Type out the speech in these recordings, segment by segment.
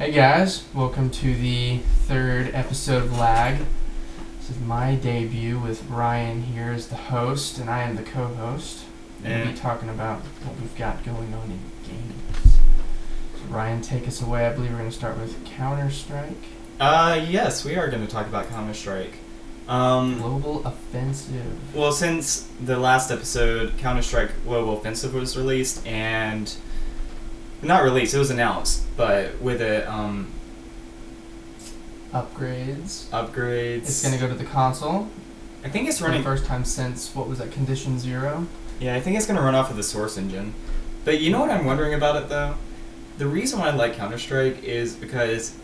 Hey guys, welcome to the third episode of Lag. This is my debut with Ryan here as the host, and I am the co-host. We'll be talking about what we've got going on in games. So Ryan, take us away. I believe we're going to start with Counter-Strike. Yes, we are going to talk about Counter-Strike. Global Offensive. Well, since the last episode, Counter-Strike Global Offensive was released, and... Not released, it was announced, but with it, Upgrades. It's going to go to the console. I think it's For running... the first time since, what was that, Condition Zero? Yeah, I think it's going to run off of the Source engine. But you know what I'm wondering about it, though? The reason why I like Counter-Strike is because...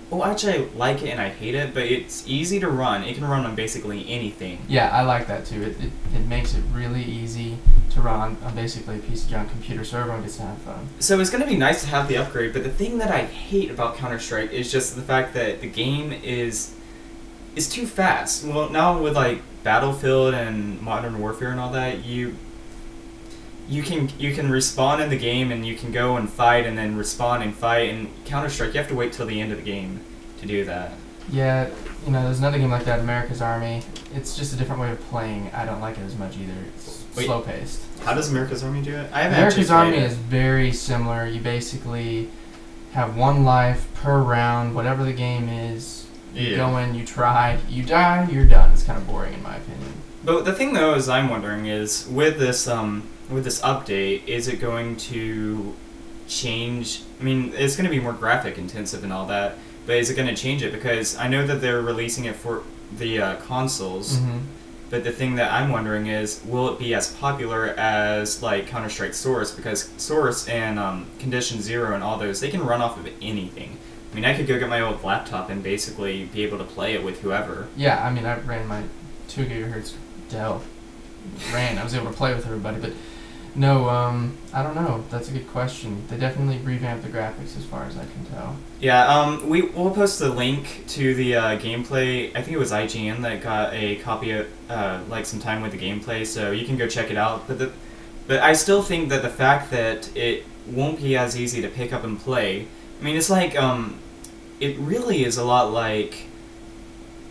Well, actually, I like it and I hate it, but it's easy to run. It can run on basically anything. Yeah, I like that too. It makes it really easy to run on basically a piece of junk computer, so everyone gets to have fun. So it's going to be nice to have the upgrade, but the thing that I hate about Counter-Strike is just the fact that the game is too fast. Well, now with like Battlefield and Modern Warfare and all that, you can respawn in the game and you can go and fight and then respawn and fight. And Counter-Strike, you have to wait till the end of the game to do that. Yeah, you know, there's another game like that, America's Army. It's just a different way of playing. I don't like it as much either. It's slow-paced. How does America's Army do it? I haven't America's Army it. is very similar. You basically have one life per round, whatever the game is. You go in, you try, you die, you're done. It's kind of boring in my opinion. But the thing, though, is I'm wondering is, with this update, is it going to change? I mean, it's going to be more graphic intensive and all that, but is it going to change it? Because I know that they're releasing it for the consoles, but the thing that I'm wondering is, will it be as popular as like Counter-Strike Source? Because Source and Condition Zero and all those, they can run off of anything. I mean, I could go get my old laptop and basically be able to play it with whoever. Yeah, I mean, I ran my 2 gigahertz Dell. I was able to play with everybody, but no, I don't know. That's a good question. They definitely revamped the graphics as far as I can tell. Yeah, we'll post the link to the gameplay. I think it was IGN that got a copy of like some time with the gameplay, so you can go check it out. But I still think that the fact that it won't be as easy to pick up and play. I mean, it's like it really is a lot like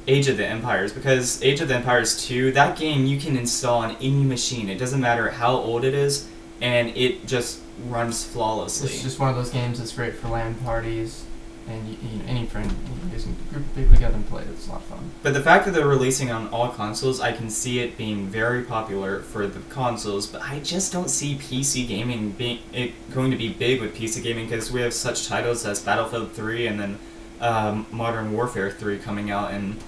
Age of the Empires, because Age of the Empires 2, that game you can install on any machine. It doesn't matter how old it is, and it just runs flawlessly. It's just one of those games that's great for LAN parties, and you know, any friend, you guys can group people together and play. It's a lot of fun. But the fact that they're releasing on all consoles, I can see it being very popular for the consoles, but I just don't see PC gaming going to be big with PC gaming, because we have such titles as Battlefield 3 and then Modern Warfare 3 coming out, and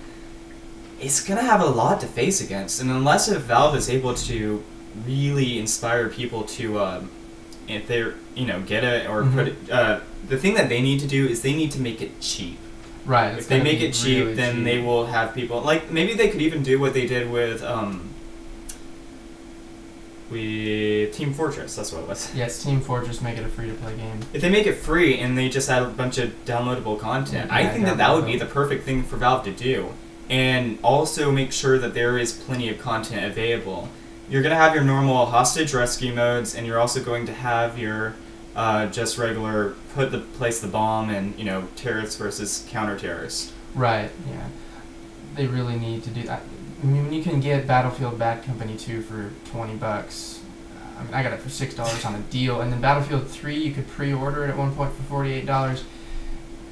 it's going to have a lot to face against. And unless if Valve is able to really inspire people to, if they're, get it or put it, the thing that they need to do is they need to make it cheap. Right. If they make it cheap, really then cheap. They will have people, like, maybe they could even do what they did with Team Fortress, that's what it was. Yes, Team Fortress, make it a free-to-play game. If they make it free and they just add a bunch of downloadable content, I think that would be the perfect thing for Valve to do. And also make sure that there is plenty of content available. You're going to have your normal hostage rescue modes, and you're also going to have your just regular place the bomb and, terrorists versus counter-terrorists. Right, yeah. They really need to do that. I mean, you can get Battlefield Bad Company 2 for $20. I mean, I got it for $6 on a deal, and then Battlefield 3, you could pre-order it at one point for $48.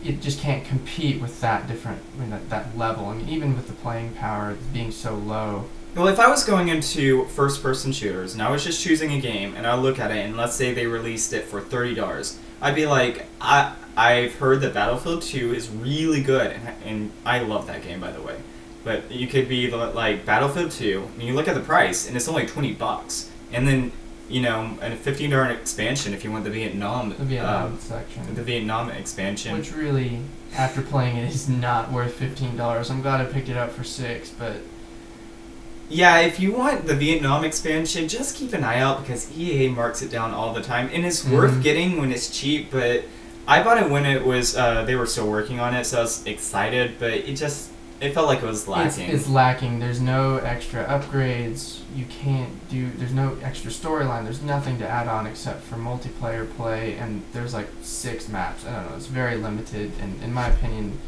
It just can't compete with that that level. I mean, even with the playing power being so low. Well, if I was going into first-person shooters, and I was just choosing a game, and I look at it, and let's say they released it for $30, I'd be like, I've heard that Battlefield 2 is really good, and I love that game, by the way. But you could be like, Battlefield 2, and you look at the price, and it's only $20. And then, and a $15 expansion if you want the Vietnam section. The Vietnam expansion. Which really, after playing it, is not worth $15. I'm glad I picked it up for $6, but... Yeah, if you want the Vietnam expansion, just keep an eye out, because EA marks it down all the time. And it's worth getting when it's cheap, but I bought it when it was, they were still working on it, so I was excited, but it just... it felt like it was lacking. It's lacking. There's no extra upgrades. There's no extra storyline. There's nothing to add on except for multiplayer play, and there's like 6 maps. I don't know. It's very limited, and in my opinion,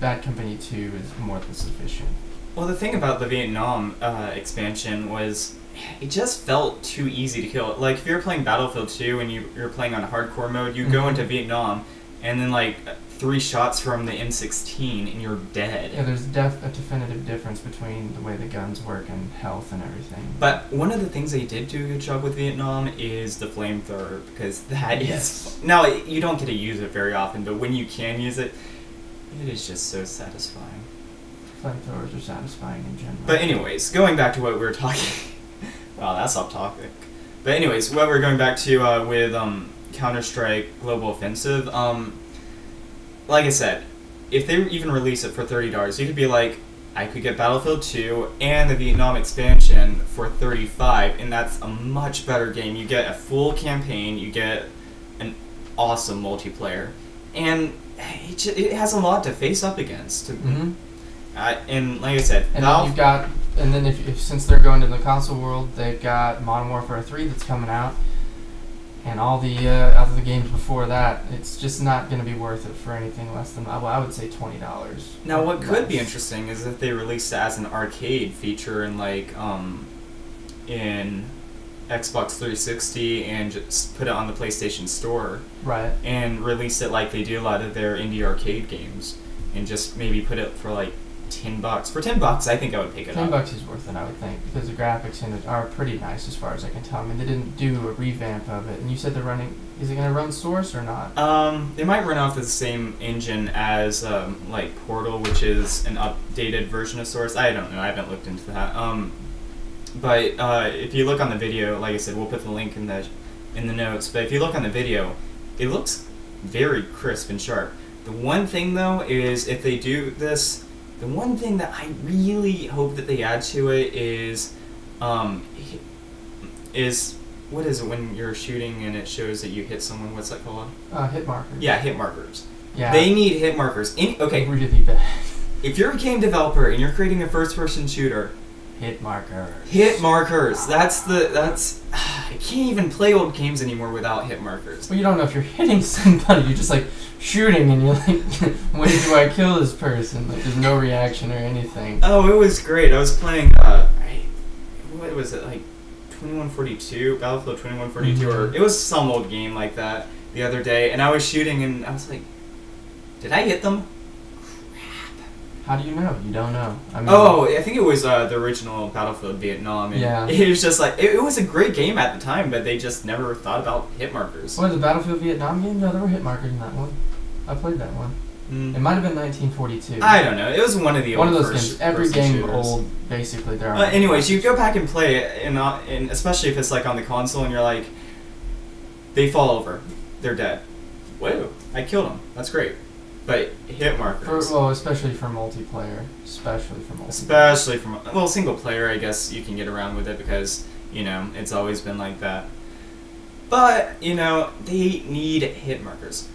Bad Company 2 is more than sufficient. Well, the thing about the Vietnam expansion was it just felt too easy to kill. Like, if you're playing Battlefield 2 and you're playing on hardcore mode, you go into Vietnam, and then, like, 3 shots from the M16, and you're dead. Yeah, there's a definitive difference between the way the guns work and health and everything. But one of the things they did do a good job with Vietnam is the flamethrower, because that Yes. is... Now, you don't get to use it very often, but when you can use it, it is just so satisfying. Flamethrowers are satisfying in general. But anyways, going back to what we were talking... Wow, that's off topic. But anyways, what we're going back to with Counter-Strike Global Offensive, like I said, if they even release it for $30, you could be like, I could get Battlefield 2 and the Vietnam expansion for $35, and that's a much better game. You get a full campaign, you get an awesome multiplayer, and it has a lot to face up against. And like I said, and Valve, then you've got, and then if since they're going to the console world, they've got Modern Warfare 3 that's coming out, and all the other games before that. It's just not going to be worth it for anything less than, I would say, $20. Now, what could be interesting is if they released it as an arcade feature in like in Xbox 360 and just put it on the PlayStation Store, right? And release it like they do a lot of their indie arcade games, and just maybe put it for like $10. For $10, I think I would pick it up. $10 is worth it, I would think, because the graphics in it are pretty nice as far as I can tell. I mean, they didn't do a revamp of it, and you said they're running. Is it going to run Source or not? They might run off the same engine as like Portal, which is an updated version of Source. I don't know. I haven't looked into that. But if you look on the video, like I said, we'll put the link in the notes. But if you look on the video, it looks very crisp and sharp. The one thing though is if they do this. The one thing that I really hope that they add to it is what is it when you're shooting and it shows that you hit someone? What's that called? Hit markers. Yeah, hit markers. Yeah. They need hit markers. Okay. Really bad. If you're a game developer and you're creating a first-person shooter, hit markers. Hit markers. I can't even play old games anymore without hit markers. Well, you don't know if you're hitting somebody. You're just like shooting, and you're like, when do I kill this person? Like, there's no reaction or anything. Oh, it was great. I was playing. What was it, like 2142, Battlefield 2142, or it was some old game like that the other day, and I was shooting, and I was like, did I hit them? How do you know? You don't know. I mean, I think it was the original Battlefield Vietnam. And yeah. It was just like, it was a great game at the time, but they just never thought about hit markers. What, the Battlefield Vietnam game? No, there were hit markers in that one. I played that one. It might have been 1942. I don't know. It was one of the old those games. Every game shooters. Old, basically, there are. Anyways, you go back and play it, and especially if it's like on the console, and you're like, they fall over. They're dead. Whoa, I killed them. That's great. But hit markers. Especially for multiplayer. Well, single player, I guess you can get around with it because, it's always been like that. But, they need hit markers.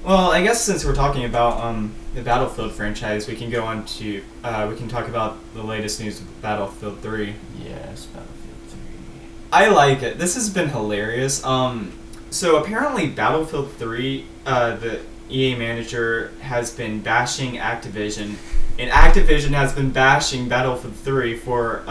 Well, I guess since we're talking about the Battlefield franchise, we can go on to, we can talk about the latest news of Battlefield 3. Yes, Battlefield 3. I like it. This has been hilarious. So apparently Battlefield 3, the EA manager has been bashing Activision, and Activision has been bashing Battlefield 3 for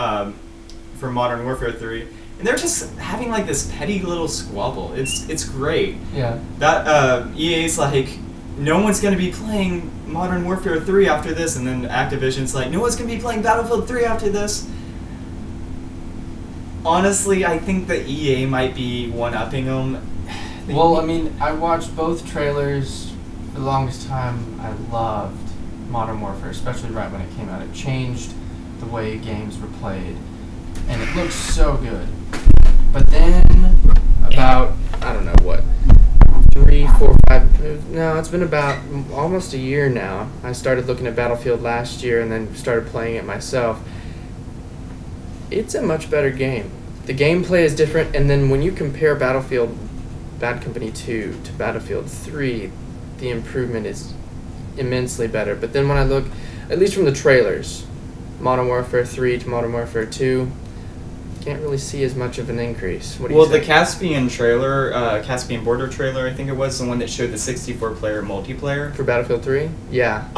Modern Warfare 3, and they're just having like this petty little squabble. It's great. Yeah. That EA's like, no one's gonna be playing Modern Warfare 3 after this, and then Activision's like, no one's gonna be playing Battlefield 3 after this. Honestly, I think that EA might be one-upping them. Well, I mean, I watched both trailers. For the longest time, I loved Modern Warfare, especially right when it came out. It changed the way games were played, and it looked so good. But then, about, I don't know what, 3, 4, 5, no, it's been about almost a year now. I started looking at Battlefield last year and then started playing it myself. It's a much better game. The gameplay is different, and then when you compare Battlefield Bad Company 2 to Battlefield 3, the improvement is immensely better. But then when I look, at least from the trailers, Modern Warfare 3 to Modern Warfare 2, can't really see as much of an increase. What do you think? The Caspian trailer, Caspian Border trailer, I think it was, the one that showed the 64-player multiplayer. For Battlefield 3? Yeah.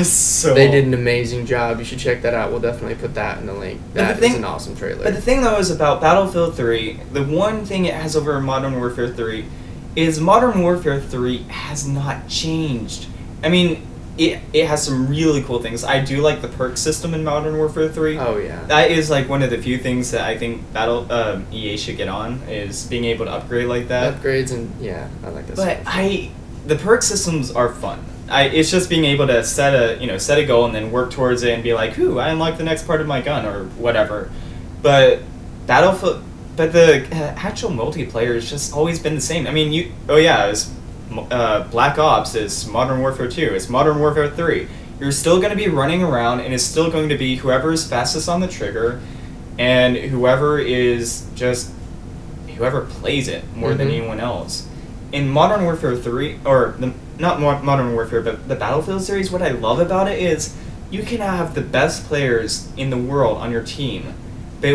So they did an amazing job. You should check that out. We'll definitely put that in the link. That is an awesome trailer. But the thing, though, is about Battlefield 3, the one thing it has over Modern Warfare 3 is Modern Warfare 3 has not changed. I mean, it has some really cool things. I do like the perk system in Modern Warfare 3. Oh, yeah. That is like one of the few things that I think EA should get on, is being able to upgrade like that. Upgrades and, yeah, I like this. But the perk systems are fun. It's just being able to set a goal and then work towards it and be like, ooh, I unlocked the next part of my gun or whatever. But the actual multiplayer has just always been the same. I mean, it's Black Ops, it's Modern Warfare 2, it's Modern Warfare 3. You're still going to be running around, and it's still going to be whoever is fastest on the trigger, and whoever plays it more than anyone else. In Modern Warfare 3, not Modern Warfare, but the Battlefield series, what I love about it is you can have the best players in the world on your team, but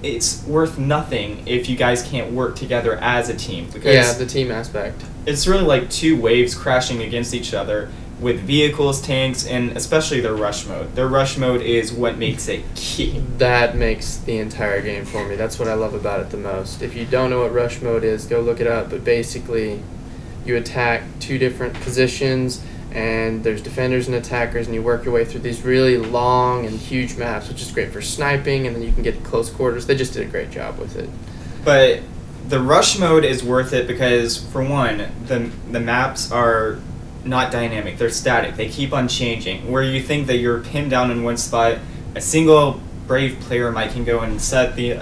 it's worth nothing if you guys can't work together as a team. Because the team aspect. It's really like two waves crashing against each other with vehicles, tanks, and especially their rush mode. Their rush mode is what makes it key. That makes the entire game for me. That's what I love about it the most. If you don't know what rush mode is, go look it up. But basically, you attack two different positions, and there's defenders and attackers, and you work your way through these really long and huge maps, which is great for sniping, and then you can get close quarters. They just did a great job with it. But the rush mode is worth it because, for one, the maps are not dynamic. They're static. They keep on changing. Where you think that you're pinned down in one spot, a single brave player might can go and set the,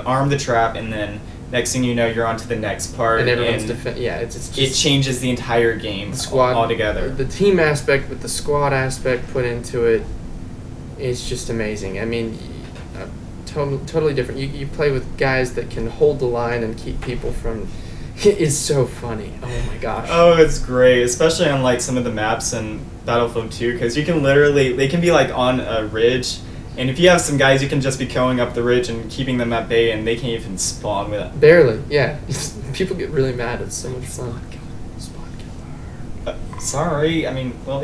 arm the trap, and then next thing you know, you're on to the next part. And everyone's it's it changes the entire game altogether. The team aspect with the squad aspect put into it is just amazing. I mean, totally different. You play with guys that can hold the line and keep people from... It is so funny. Oh my gosh. Oh, it's great, especially on like some of the maps in Battlefield 2, because you can they can be like on a ridge, and if you have some guys, you can just be going up the ridge and keeping them at bay, and they can't even spawn with it. Barely, yeah. People get really mad. It's so much fun. Spawn killer. Sorry, I mean, well,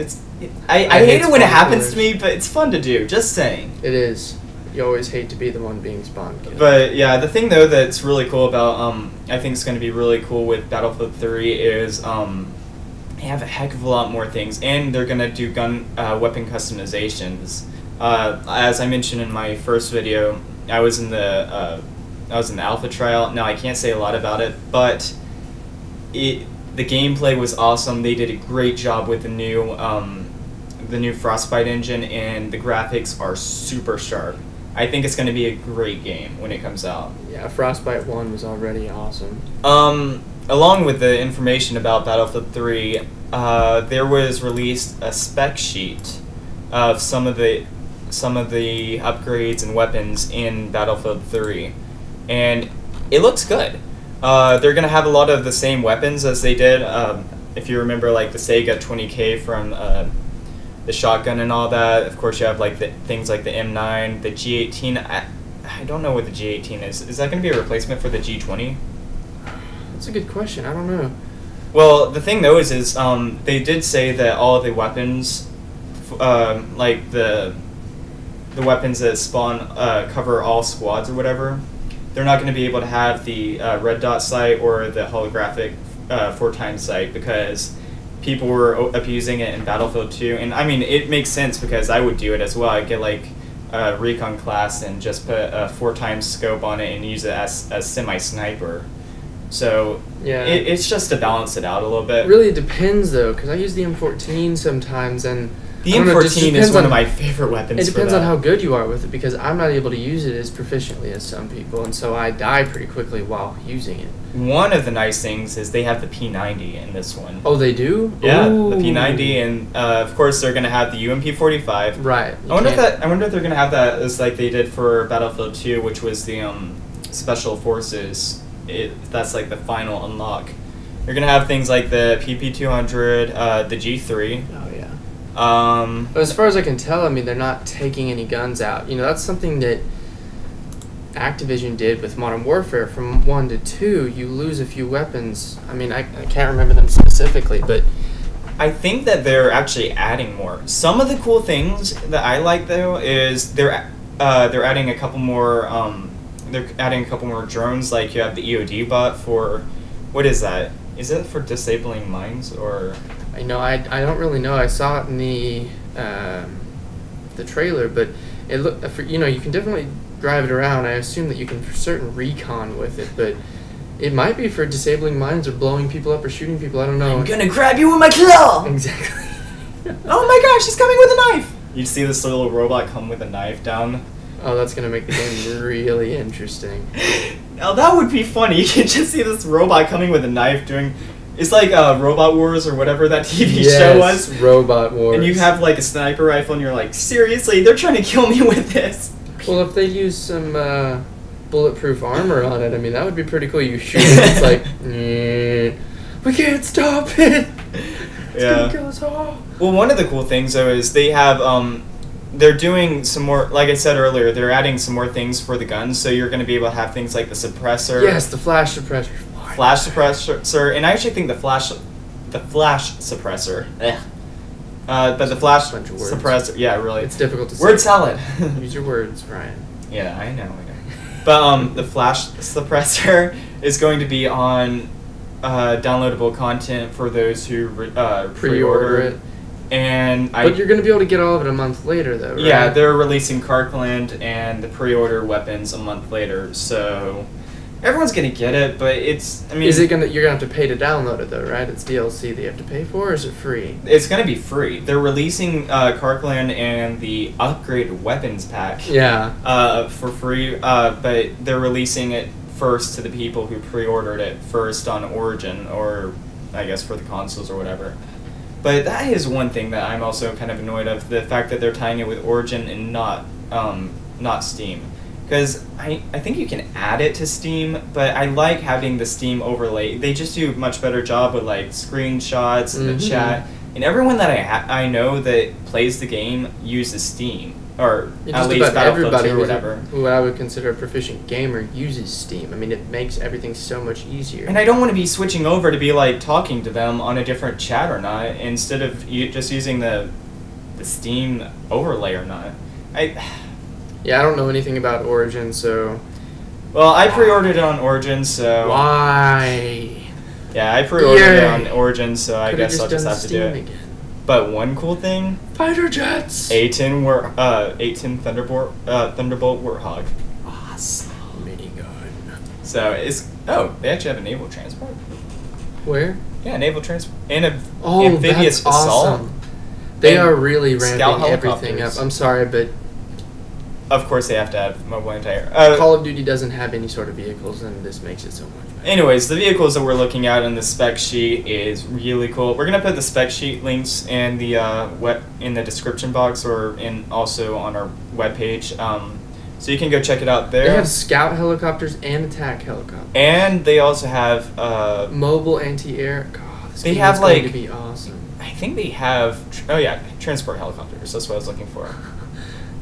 I hate it when it happens to me, but it's fun to do. Just saying. It is. You always hate to be the one being spawn killed. But yeah, the thing though that's really cool about I think it's going to be really cool with Battlefield 3 is they have a heck of a lot more things, and they're going to do weapon customizations. As I mentioned in my first video, I was in the alpha trial. Now I can't say a lot about it, but the gameplay was awesome. They did a great job with the new Frostbite engine, and the graphics are super sharp. I think it's going to be a great game when it comes out. Yeah, Frostbite 1 was already awesome. Along with the information about Battlefield 3, there was released a spec sheet of some of the upgrades and weapons in Battlefield 3, and it looks good. They're going to have a lot of the same weapons as they did. If you remember, like the Sega 20K from the shotgun and all that. Of course, you have like things like the M9, the G18. I don't know what the G18 is. Is that going to be a replacement for the G20? That's a good question. I don't know. Well, the thing though is they did say that all of the weapons, like the weapons that spawn cover all squads or whatever, they're not going to be able to have the red dot sight or the holographic 4x sight because people were abusing it in Battlefield 2, and I mean it makes sense because I would do it as well. I'd get like a recon class and just put a 4x scope on it and use it as a semi-sniper. So yeah, it's just to balance it out a little bit. Really, it depends though, because I use the M14 sometimes, and the M14 is one of my favorite weapons. It depends on how good you are with it, because I'm not able to use it as proficiently as some people, and so I die pretty quickly while using it. One of the nice things is they have the P90 in this one. Oh, they do? Yeah, Ooh. The P90, and of course they're going to have the UMP45. Right. I wonder if they're going to have that as like they did for Battlefield 2, which was the Special Forces. That's like the final unlock. You're going to have things like the PP200, the G3. Oh, yeah. But as far as I can tell, I mean, they're not taking any guns out. You know, that's something that Activision did with Modern Warfare. From 1 to 2, you lose a few weapons. I mean, I can't remember them specifically, but I think that they're actually adding more. Some of the cool things that I like, though, is they're adding a couple more. They're adding a couple more drones. Like you have the EOD bot for, what is that? Is it for disabling mines or? I know I don't really know. I saw it in the trailer, but it looked. You know, you can definitely drive it around. I assume that you can for certain recon with it, but it might be for disabling mines or blowing people up or shooting people. I don't know. I'm gonna grab you with my claw. Exactly. Oh my gosh, he's coming with a knife. You see this little robot come with a knife down. Oh, that's gonna make the game really interesting. Now that would be funny. You can just see this robot coming with a knife doing. It's like Robot Wars or whatever that TV show was. Robot Wars. And you have like a sniper rifle, and you're like, seriously, they're trying to kill me with this. Well, if they use some bulletproof armor on it, I mean, that would be pretty cool. You shoot it, it's like, we can't stop it. It's gonna kill us all. Well, one of the cool things though is they have they're doing some more. Like I said earlier, they're adding some more things for the guns. So you're going to be able to have things like the suppressor. Yes, the flash suppressor. Flash suppressor, and I actually think the flash suppressor. But the flash suppressor, yeah, really. It's difficult to say. Word salad. Use your words, Ryan. Yeah, I know. But the flash suppressor is going to be on downloadable content for those who pre-order it. But you're going to be able to get all of it a month later, though, right? Yeah, they're releasing Karkland and the pre-order weapons a month later, so everyone's going to get it, but it's, I mean... you're going to have to pay to download it, though, right? It's DLC that you have to pay for, or is it free? It's going to be free. They're releasing Karkland and the upgraded weapons pack for free, but they're releasing it first to the people who pre-ordered it first on Origin, or I guess for the consoles or whatever. But that is one thing that I'm also kind of annoyed of, the fact that they're tying it with Origin and not Steam. Because I think you can add it to Steam, but I like having the Steam overlay. They just do a much better job with like screenshots and the chat. And everyone that I know that plays the game uses Steam. Or at least Battlefield 2 or whatever. Who I would consider a proficient gamer uses Steam. I mean, it makes everything so much easier. And I don't want to be switching over to be like talking to them on a different chat or not, instead of just using the Steam overlay or not. Yeah, I don't know anything about Origin, so... Well, I pre-ordered it on Origin, so... Why? Yeah, I pre-ordered it on Origin, so I guess I'll just have to do it. Again. But one cool thing... Fighter jets! A-10 Thunderbolt Warthog. Awesome. Minigun. So, it's... Oh, they actually have a naval transport. Where? Yeah, naval transport. And an amphibious amphibious assault. Awesome. They are really ramping everything up. helicopters. I'm sorry, but... Of course, they have to have mobile anti-air. Call of Duty doesn't have any sort of vehicles, and this makes it so much better. Anyways, the vehicles that we're looking at in the spec sheet is really cool. We're gonna put the spec sheet links in the in the description box, or also on our webpage, so you can go check it out there. They have scout helicopters and attack helicopters, and they also have mobile anti-air. God, this game is going to be awesome. I think they have transport helicopters. That's what I was looking for.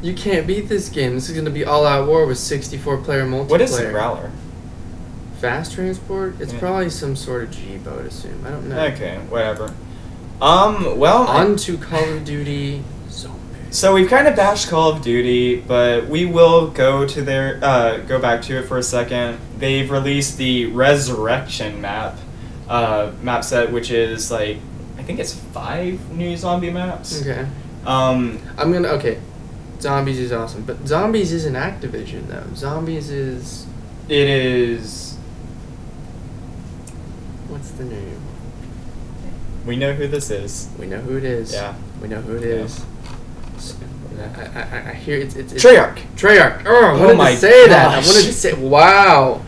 You can't beat this game. This is going to be all-out war with 64-player multiplayer. What is the Growler? Fast transport? It's probably some sort of Jeep, I would assume. I don't know. Okay, whatever. Well... On to Call of Duty Zombies. So we've kind of bashed Call of Duty, but we will go to go back to it for a second. They've released the Resurrection map set, which is like, I think it's 5 new zombie maps. Okay. Okay. Zombies is awesome, but Zombies isn't Activision though. Zombies is... It is... What's the name? We know who this is. We know who it is. Yeah. We know who it is. I hear it's Treyarch. Treyarch. Oh, I wanted to say that. I wanted to say, wow.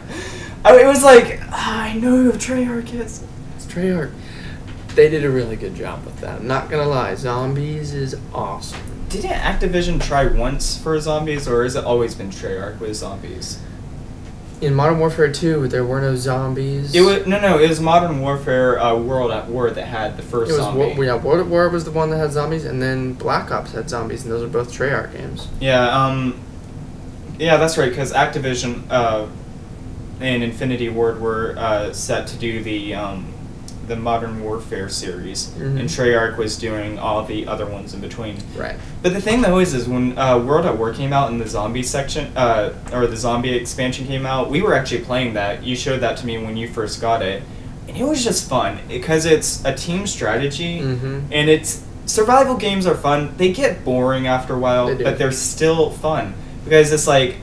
It was like, I know who Treyarch is. It's Treyarch. They did a really good job with that. I'm not gonna lie. Zombies is awesome. Didn't Activision try once for Zombies, or has it always been Treyarch with Zombies? In Modern Warfare 2, there were no zombies. It was Modern Warfare World at War that had the first zombie. World at War was the one that had zombies, and then Black Ops had zombies, and those are both Treyarch games. Yeah, that's right, because Activision and Infinity Ward were set to do the Modern Warfare series, and Treyarch was doing all the other ones in between. Right. But the thing though is when World at War came out and the zombie section, or the zombie expansion came out, we were actually playing that. You showed that to me when you first got it, and it was just fun because it's a team strategy, and it's survival games are fun. They get boring after a while, but they're still fun because it's like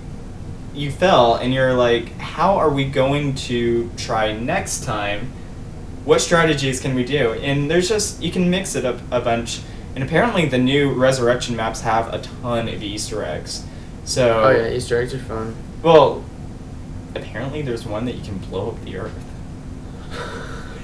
you fell and you're like, how are we going to try next time? What strategies can we do? And there's just, you can mix it up a bunch. And apparently the new Resurrection maps have a ton of Easter eggs. So. Oh yeah, Easter eggs are fun. Well, apparently there's one that you can blow up the Earth.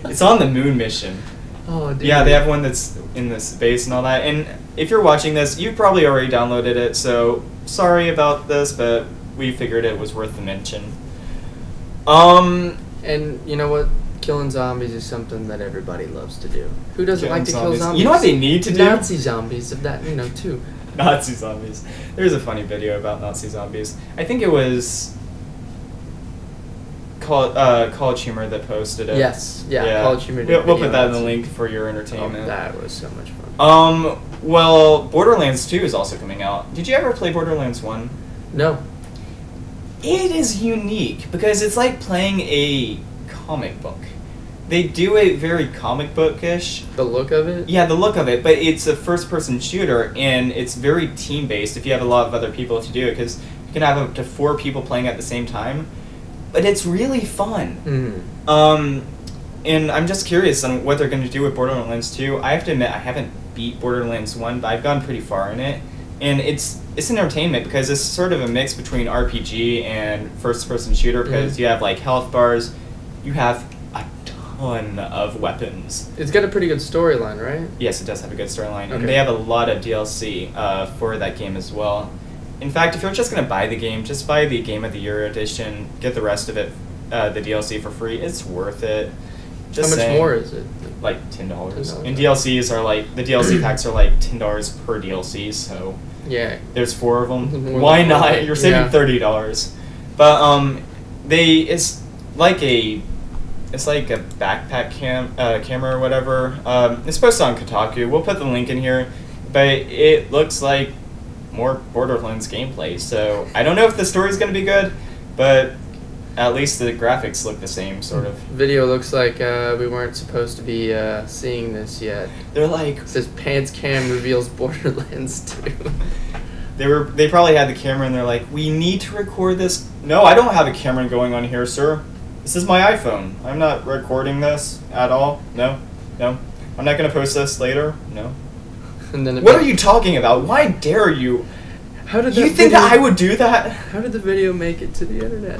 It's on the moon mission. Oh, dude. Yeah, they have one that's in the space and all that. And if you're watching this, you've probably already downloaded it. So sorry about this, but we figured it was worth the mention. And you know what? Killing zombies is something that everybody loves to do. Who doesn't like to kill zombies? You know what they need to do? Nazi zombies, of that, too. Nazi zombies. There's a funny video about Nazi zombies. I think it was College Humor that posted it. Yes, yeah. College Humor did. We'll put that in the link for your entertainment. Oh, that was so much fun. Well, Borderlands 2 is also coming out. Did you ever play Borderlands 1? No. It is unique because it's like playing a comic book. They do it very comic bookish. The look of it? Yeah, the look of it, but it's a first-person shooter, and it's very team-based if you have a lot of other people to do it, because you can have up to 4 people playing at the same time. But it's really fun. And I'm just curious on what they're going to do with Borderlands 2. I have to admit, I haven't beat Borderlands 1, but I've gone pretty far in it. And it's an entertainment because it's sort of a mix between RPG and first-person shooter, because you have, like, health bars, you have a ton of weapons. It's got a pretty good storyline, right? Yes, it does have a good storyline. Okay. And they have a lot of DLC for that game as well. In fact, if you're just going to buy the game, just buy the Game of the Year edition, get the rest of it, the DLC for free. It's worth it. Just How much more is it? Like $10. And DLCs are like, the DLC packs are like $10 per DLC, so yeah, there's 4 of them. Why not? You're saving $30. But it's like a backpack camera or whatever. It's posted on Kotaku. We'll put the link in here, but it looks like more Borderlands gameplay. So I don't know if the story's going to be good, but at least the graphics look the same, sort of. Video looks like we weren't supposed to be seeing this yet. They're like, it says Pants Cam reveals Borderlands 2. They probably had the camera and they're like, we need to record this. No, I don't have a camera going on here, sir. This is my iPhone. I'm not recording this at all. No. I'm not going to post this later. No. And then what are you talking about? Why dare you? How did you think that I would do that? How did the video make it to the internet?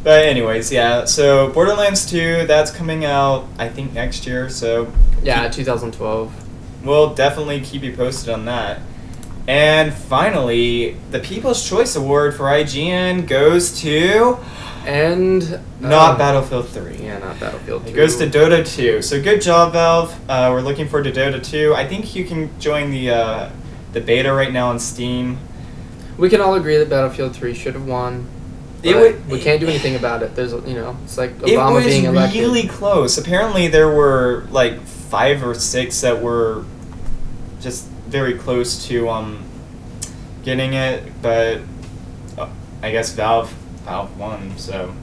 But anyways, yeah. So Borderlands 2, that's coming out, I think, next year. So yeah, 2012. We'll definitely keep you posted on that. And finally, the People's Choice Award for IGN goes to... And... not Battlefield 3. Yeah, not Battlefield 3. It goes to Dota 2. So good job, Valve. We're looking forward to Dota 2. I think you can join the beta right now on Steam. We can all agree that Battlefield 3 should have won. We can't do anything about it. There's, it's like Obama being elected. It was really close. Apparently there were like 5 or 6 that were just very close to getting it, but I guess Valve won. So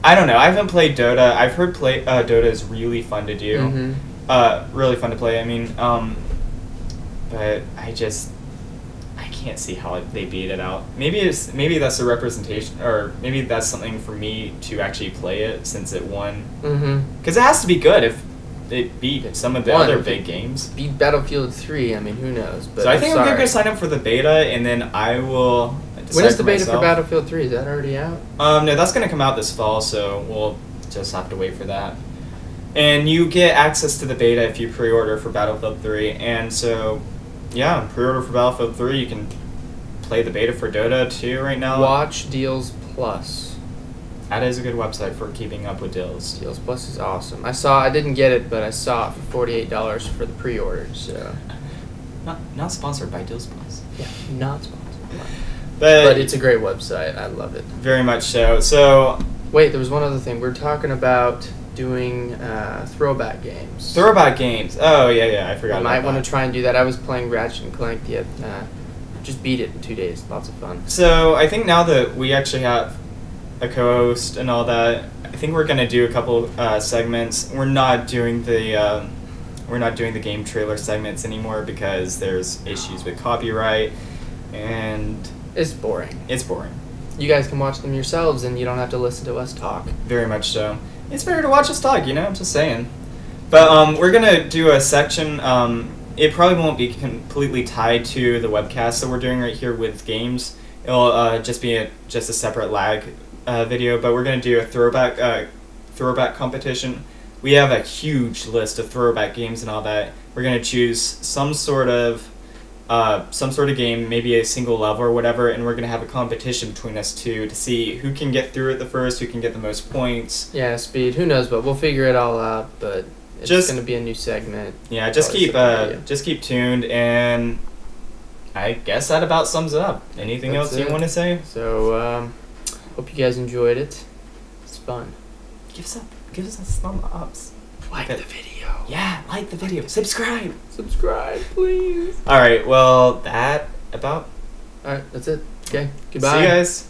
I don't know. I haven't played Dota. I've heard Dota is really fun to do. Really fun to play. I mean, but I can't see how they beat it out. Maybe that's a representation, or maybe that's something for me to actually play it since it won. Because it has to be good if it beat some of the other big games. Beat Battlefield 3. I mean, who knows? But so I think I'm going to sign up for the beta, and then I will. When is the beta for Battlefield 3? Is that already out? No, that's going to come out this fall, so we'll just have to wait for that. And you get access to the beta if you pre-order for Battlefield 3, and so. Yeah, pre-order for Battlefield 3. You can play the beta for Dota 2 right now. Watch Deals Plus. That is a good website for keeping up with deals. Deals Plus is awesome. I didn't get it, but I saw it for $48 for the pre-order. So Not sponsored by Deals Plus. yeah, not sponsored. But it's a great website. I love it. Very much so. So wait, there was one other thing. We're talking about doing throwback games. throwback games. Oh yeah, I forgot. I might want to try and do that. I was playing Ratchet and Clank yet. Just beat it in 2 days. Lots of fun. So I think now that we actually have a co-host and all that, I think we're gonna do a couple segments. We're not doing the game trailer segments anymore because there's issues with copyright, and It's boring. it's boring. You guys can watch them yourselves, and you don't have to listen to us talk. Very much so. It's better to watch us talk, I'm just saying. But we're gonna do a section. It probably won't be completely tied to the webcast that we're doing right here with games. It'll just be a separate lag video. But we're gonna do a throwback competition. We have a huge list of throwback games and all that. We're gonna choose some sort of game, maybe a single level or whatever, and we're gonna have a competition between us two to see who can get through it the first, who can get the most points. Yeah, speed. Who knows? But we'll figure it all out. But it's Just- going to be a new segment. Yeah, just keep tuned, and I guess that about sums it up. Anything That's else you it. want to say? So, hope you guys enjoyed it. It's fun. Give us a thumb ups. Like Okay. the video. Yeah, like the video. Subscribe. Subscribe, please. All right. Well, that about. All right, that's it. Okay. Goodbye. See you guys.